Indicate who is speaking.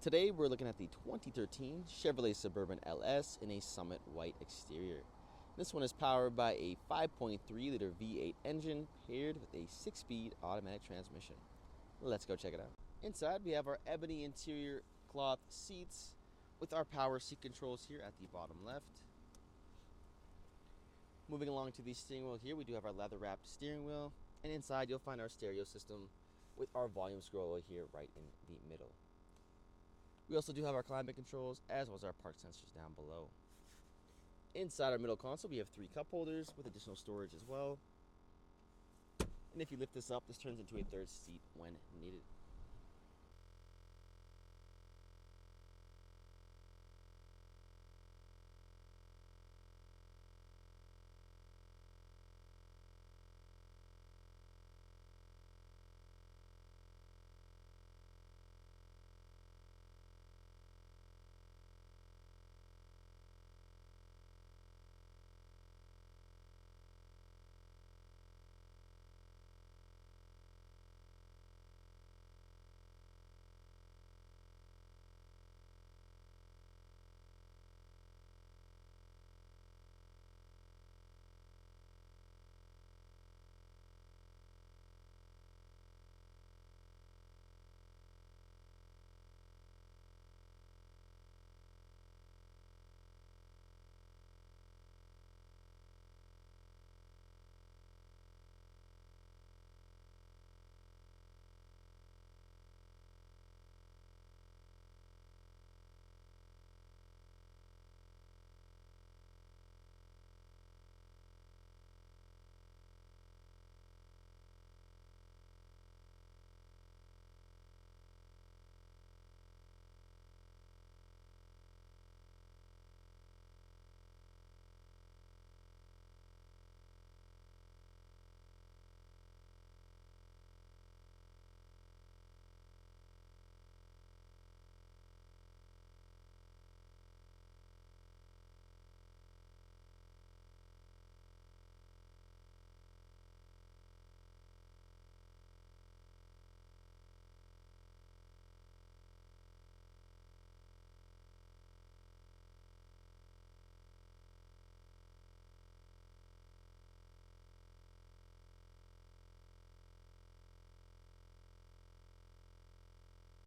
Speaker 1: Today we're looking at the 2013 Chevrolet Suburban LS in a Summit white exterior. This one is powered by a 5.3-liter V8 engine paired with a 6-speed automatic transmission. Let's go check it out. Inside we have our ebony interior cloth seats with our power seat controls here at the bottom left. Moving along to the steering wheel here, we do have our leather wrapped steering wheel, and inside you'll find our stereo system with our volume scroller here right in the middle. We also do have our climate controls as well as our park sensors down below. Inside our middle console we have 3 cup holders with additional storage as well. And if you lift this up, this turns into a third seat when needed.